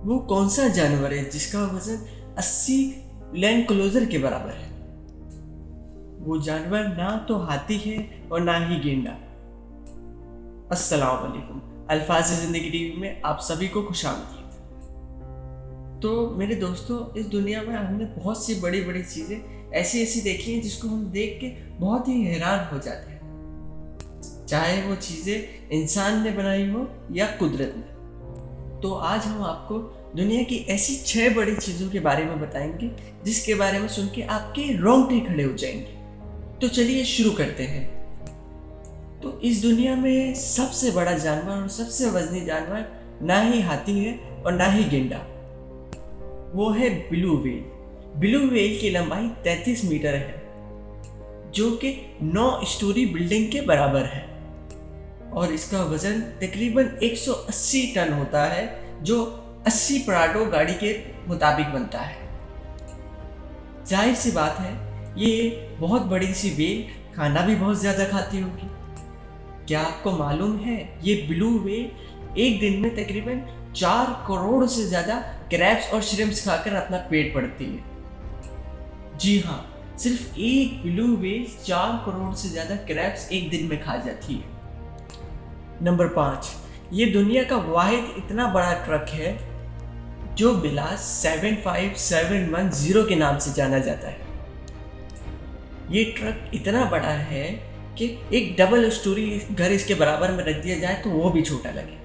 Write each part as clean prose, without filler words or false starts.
वो कौन सा जानवर है जिसका वजन 80 लैंड क्लोजर के बराबर है? वो जानवर ना तो हाथी है और ना ही गेंडा। अस्सलाम वालेकुम, अल्फाज़ ज़िंदगी टीवी में आप सभी को खुशामदीद। तो मेरे दोस्तों, इस दुनिया में हमने बहुत सी बड़ी बड़ी चीज़ें ऐसी ऐसी देखी हैं जिसको हम देख के बहुत ही हैरान हो जाते हैं, चाहे वो चीज़ें इंसान ने बनाई हो या कुदरत ने। तो आज हम आपको दुनिया की ऐसी 6 बड़ी चीज़ों के बारे में बताएंगे जिसके बारे में सुन के आपके रोंगटे खड़े हो जाएंगे। तो चलिए शुरू करते हैं। तो इस दुनिया में सबसे बड़ा जानवर और सबसे वजनी जानवर ना ही हाथी है और ना ही गेंडा, वो है ब्लू व्हेल। ब्लू व्हेल की लंबाई 33 मीटर है, जो कि 9 स्टोरी बिल्डिंग के बराबर है, और इसका वजन तकरीबन 180 टन होता है, जो 80 पराडो गाड़ी के मुताबिक बनता है। जाहिर सी बात है, ये बहुत बड़ी सी व्हेल खाना भी बहुत ज़्यादा खाती होगी। क्या आपको मालूम है, ये ब्लू व्हेल एक दिन में तकरीबन 4 करोड़ से ज़्यादा क्रैब्स और श्रिम्प्स खाकर अपना पेट भरती है। जी हाँ, सिर्फ एक ब्लू व्हेल 4 करोड़ से ज़्यादा क्रैब्स एक दिन में खा जाती है। नंबर 5, ये दुनिया का वाहिद इतना बड़ा ट्रक है जो बिलास 75710 के नाम से जाना जाता है। ये ट्रक इतना बड़ा है कि एक डबल स्टोरी घर इसके बराबर में रख दिया जाए तो वो भी छोटा लगे।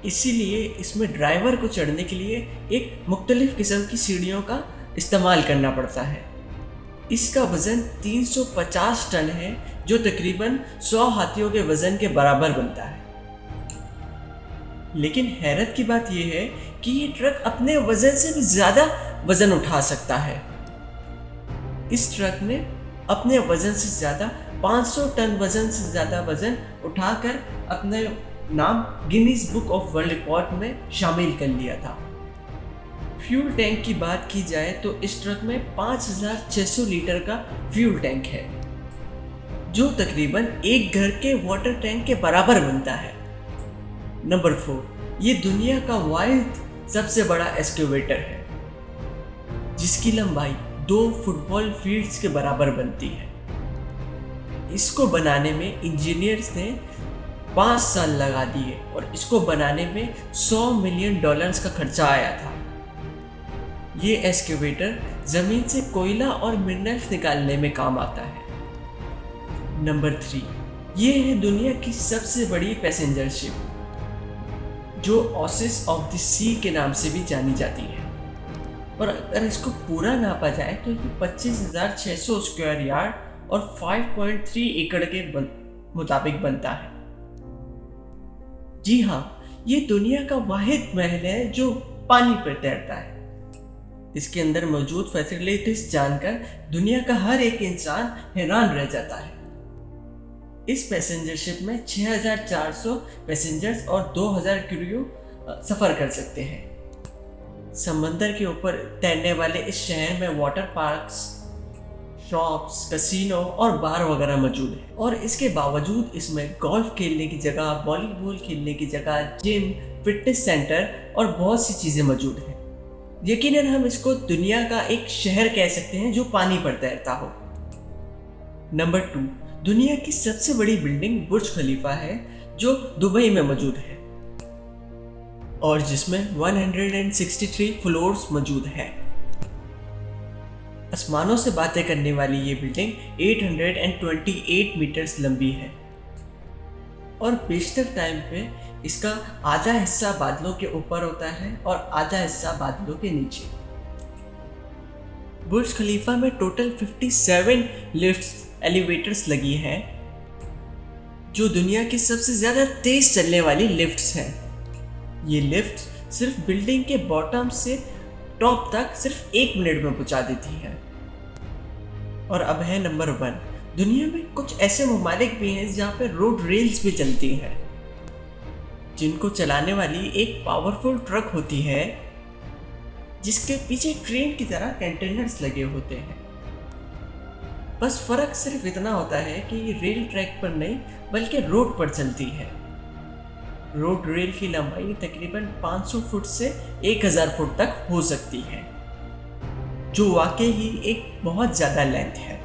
इसीलिए इसमें ड्राइवर को चढ़ने के लिए एक मुख्तलिफ किस्म की सीढ़ियों का इस्तेमाल करना पड़ता है। इसका वज़न 350 टन है, जो तकरीबन 100 हाथियों के वज़न के बराबर बनता है। लेकिन हैरत की बात यह है कि ये ट्रक अपने वज़न से भी ज़्यादा वज़न उठा सकता है। इस ट्रक ने अपने वज़न से ज़्यादा 500 टन वज़न से ज़्यादा वज़न उठाकर अपने नाम Guinness book of world record में शामिल कर लिया था। फ्यूल टैंक की बात की जाए तो इस ट्रक में 5600 लीटर का फ्यूल टैंक है, जो तकरीबन एक घर के वाटर टैंक के बराबर बनता है। नंबर 4, ये दुनिया का वाहिद सबसे बड़ा एक्सकेवेटर है, जिसकी लंबाई 2 फुटबॉल फील्ड्स के बराबर बनती है। इसको बनाने में इंजीनियर्स ने 5 साल लगा दिए और इसको बनाने में $100 मिलियन का खर्चा आया था। ये एक्सकेवेटर ज़मीन से कोयला और मिनरल्स निकालने में काम आता है। नंबर 3, ये है दुनिया की सबसे बड़ी पैसेंजर शिप, जो ओसिस ऑफ द सी के नाम से भी जानी जाती है। और अगर इसको पूरा नापा जाए तो ये 25,600 स्क्वायर यार्ड और 5.3 एकड़ के मुताबिक बनता है। जी हाँ, ये दुनिया का वाहिद महल है जो पानी पर तैरता है। इसके अंदर मौजूद फैसिलिटीज जानकर दुनिया का हर एक इंसान हैरान रह जाता है। इस पैसेंजर शिप में 6400 पैसेंजर्स और 2000 क्रू सफ़र कर सकते हैं। समंदर के ऊपर तैरने वाले इस शहर में वाटर पार्क्स, शॉप्स, कैसीनो और बार वगैरह मौजूद है। और इसके बावजूद इसमें गोल्फ खेलने की जगह, वॉलीबॉल खेलने की जगह, जिम, फिटनेस सेंटर और बहुत सी चीज़ें मौजूद हैं। यकीनन हम इसको दुनिया का एक शहर कह सकते हैं जो पानी पर तैरता हो। नंबर 2, दुनिया की सबसे बड़ी बिल्डिंग बुर्ज खलीफा है, जो दुबई में मौजूद है और जिसमें 163 फ्लोर्स मौजूद है। आसमानों से बातें करने वाली ये बिल्डिंग 828 मीटर्स लंबी है और बेशतर टाइम पे इसका आधा हिस्सा बादलों के ऊपर होता है और आधा हिस्सा बादलों के नीचे। बुर्ज खलीफा में टोटल 57 लिफ्ट्स, एलिवेटर्स लगी हैं, जो दुनिया की सबसे ज़्यादा तेज़ चलने वाली लिफ्ट्स हैं। ये लिफ्ट सिर्फ बिल्डिंग के बॉटम से टॉप तक सिर्फ 1 मिनट में पहुंचा देती है। और अब है नंबर 1, दुनिया में कुछ ऐसे ममालिक भी हैं जहाँ पे रोड रेल्स भी चलती हैं, जिनको चलाने वाली एक पावरफुल ट्रक होती है, जिसके पीछे ट्रेन की तरह कंटेनर्स लगे होते हैं। बस फ़र्क सिर्फ इतना होता है कि ये रेल ट्रैक पर नहीं बल्कि रोड पर चलती है। रोड रेल की लंबाई तकरीबन 500 फुट से 1000 फुट तक हो सकती है, जो वाकई ही एक बहुत ज़्यादा लेंथ है।